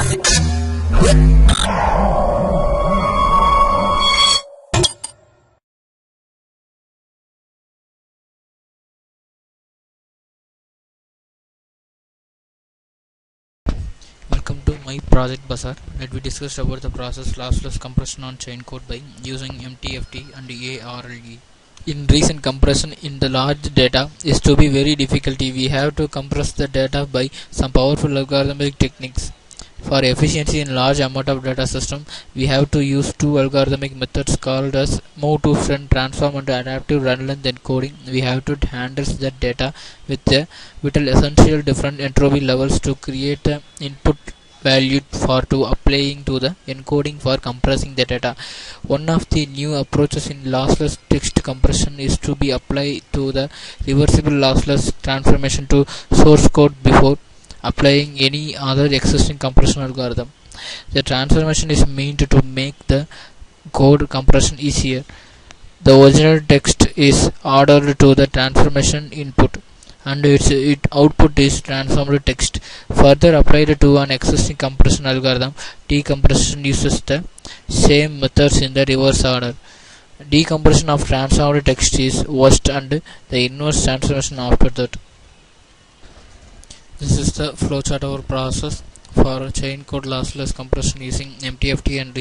Welcome to my project bazaar. Let we discuss about the process lossless compression on chain code by using MTFT and ARLE. In recent compression in the large data is to be very difficult. We have to compress the data by some powerful algorithmic techniques. For efficiency in large amount of data system, we have to use two algorithmic methods called as move to front transform and adaptive run length encoding. We have to handle the data with essential different entropy levels to create an input value for to applying to the encoding for compressing the data. One of the new approaches in lossless text compression is to be applied to the reversible lossless transformation to source code before applying any other existing compression algorithm. The transformation is meant to make the code compression easier. The original text is ordered to the transformation input and its output is transformed text. Further applied to an existing compression algorithm, decompression uses the same methods in the reverse order. Decompression of transformed text is worst and the inverse transformation after that. This is the flowchart of our process for chain code lossless compression using MTFT and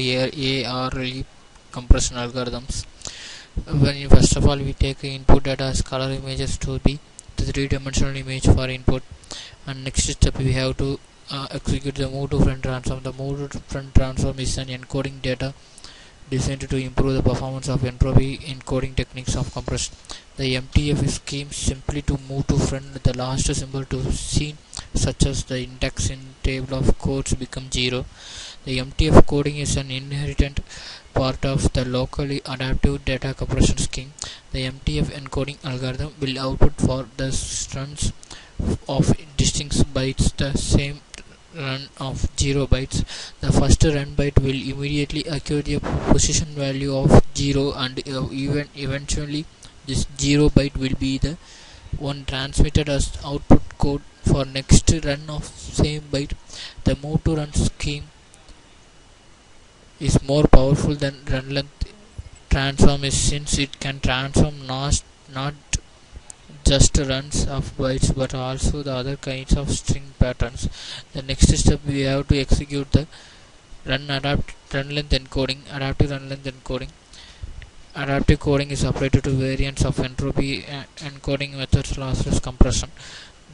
ARLE compression algorithms. First of all, we take input data as color images to be the three-dimensional image for input, and next step we have to execute the move to front transform. The move to front transform is an encoding data designed to improve the performance of entropy encoding techniques of compression. The MTF scheme simply to move to front the last symbol to scene, such as the index in table of codes become 0. The MTF coding is an inherent part of the locally adaptive data compression scheme. The MTF encoding algorithm will output for the runs of distinct bytes the same run of 0 bytes. The first run byte will immediately acquire the position value of 0 and eventually this 0 byte will be the one transmitted as output code for next run of same byte. The move to run scheme is more powerful than run length transform is since it can transform not just runs of bytes but also the other kinds of string patterns. The next step we have to execute the run length encoding, adaptive run length encoding. Adaptive coding is applied to variants of entropy encoding methods lossless compression.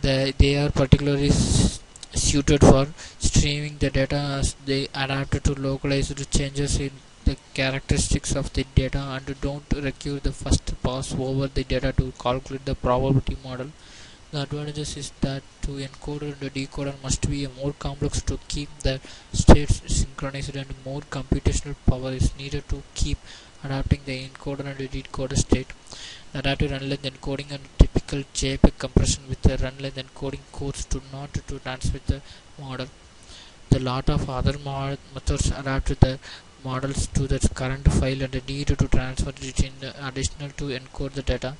They are particularly suited for streaming the data as they adapt to localized changes in the characteristics of the data and don't require the first pass over the data to calculate the probability model. The advantages is that to encoder and decoder must be more complex to keep the states synchronized and more computational power is needed to keep adapting the encoder and decoder state. The adaptive run length encoding and typical JPEG compression with the run length encoding codes do not to transmit the model. The lot of other methods adapt the models to the current file and need to transfer it in additional to encode the data.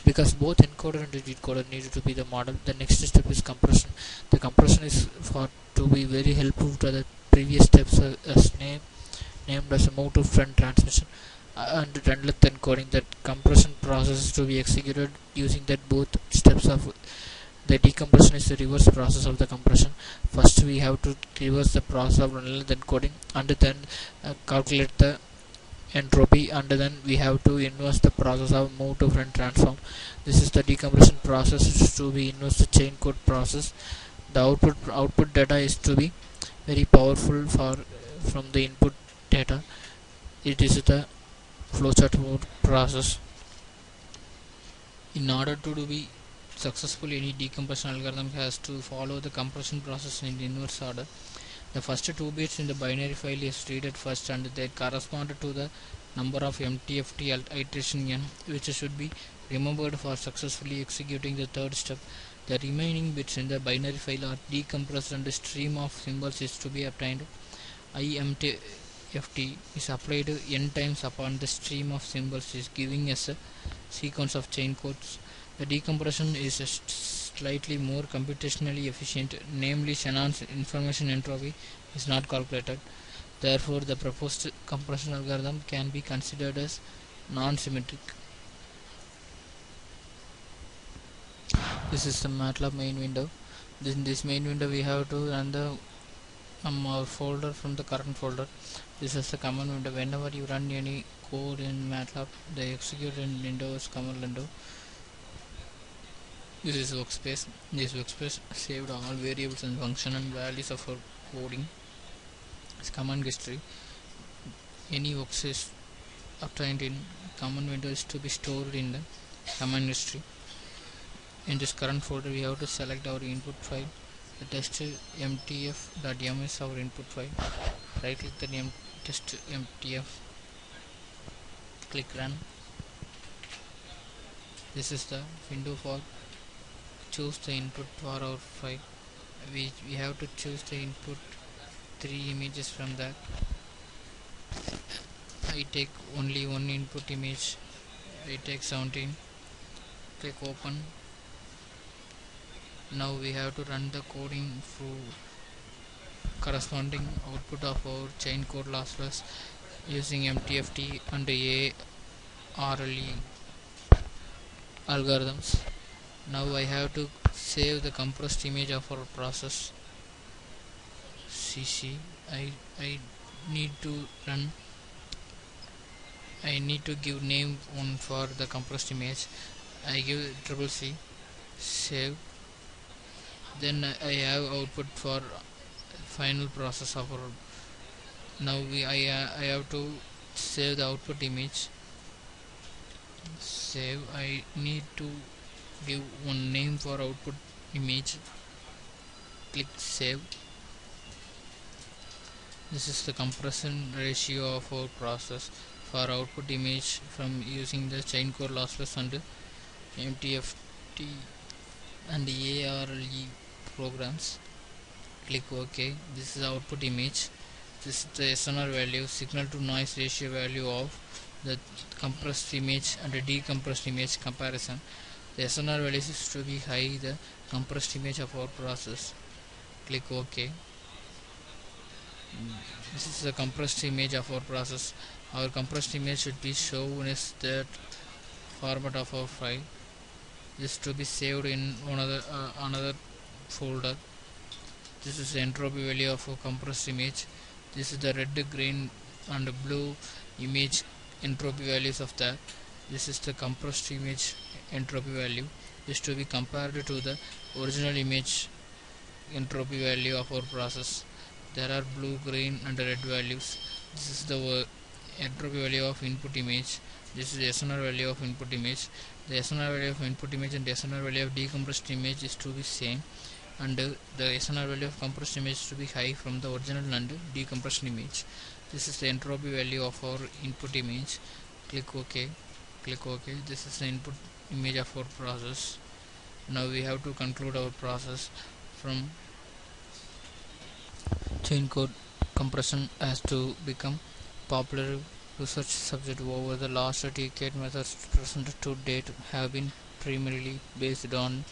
Because both encoder and decoder need to be the model, the next step is compression. The compression is for to be very helpful to the previous steps as named as a move to front transmission and run length encoding. That compression process is to be executed using that both steps of the decompression is the reverse process of the compression. First we have to reverse the process of run length encoding and then calculate the entropy and then we have to inverse the process of move to front transform. This is the decompression process is to be inverse the chain code process. The output data is to be very powerful from the input data. It is the flowchart process. In order to be successful, any decompression algorithm has to follow the compression process in the inverse order. The first 2 bits in the binary file is read first and they correspond to the number of MTFT iteration n, which should be remembered for successfully executing the third step. The remaining bits in the binary file are decompressed and the stream of symbols is to be obtained. IMTFT is applied n times upon the stream of symbols is giving us a sequence of chain codes. The decompression is slightly more computationally efficient, namely Shannon's information entropy, is not calculated. Therefore, the proposed compression algorithm can be considered as non-symmetric. This is the MATLAB main window. In this main window, we have to run the our folder from the current folder. This is the command window. Whenever you run any code in MATLAB, they execute in Windows command window. This is workspace. This workspace saved all variables and function and values of our coding. This command history. Any workspace obtained in command window is to be stored in the command history. In this current folder, we have to select our input file. The test mtf.m is our input file. Right click the test mtf, click run. This is the window for choose the input for our file. We have to choose the input 3 images from that. I take only one input image. I take 17. Click open. Now we have to run the coding through corresponding output of our chain code lossless using MTFT and ARLE algorithms. Now I have to save the compressed image of our process. CC. I need to run. I need to give name one for the compressed image. I give CCC. Save. Then I have output for final process of our. Now I have to save the output image. Save. I need to give one name for output image. Click save. This is the compression ratio of our process for output image from using the chain core lossless and MTFT and ARLE programs. Click OK. This is the output image. This is the SNR value, signal to noise ratio value of the compressed image and the decompressed image comparison. The SNR value is to be high, the compressed image of our process. Click OK. This is the compressed image of our process. Our compressed image should be shown as that format of our file. This to be saved in another folder. This is the entropy value of a compressed image. This is the red, green and blue image entropy values of that. This is the compressed image entropy value. This to be compared to the original image entropy value of our process. There are blue, green and red values. This is the entropy value of input image. This is the SNR value of input image. The SNR value of input image and the SNR value of decompressed image is to be same, and the SNR value of compressed image is to be high from the original and decompressed image. This is the entropy value of our input image. Click OK. Click OK. This is the input image of our process. Now we have to conclude our process. From chain code compression has to become popular research subject over the last decade. Methods presented to date have been primarily based on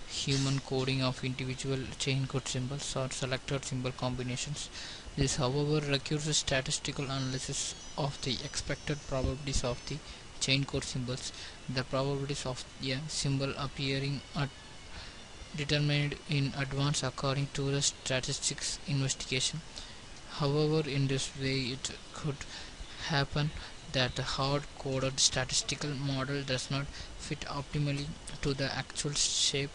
human coding of individual chain code symbols or selected symbol combinations. This, however, requires statistical analysis of the expected probabilities of the chain code symbols. The probabilities of a symbol appearing at determined in advance according to the statistics investigation. However, in this way it could happen that the hard-coded statistical model does not fit optimally to the actual shape.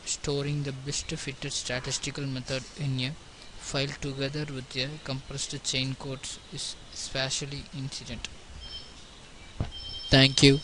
Storing the best fitted statistical method in a file together with a compressed chain code is spatially incident. Thank you.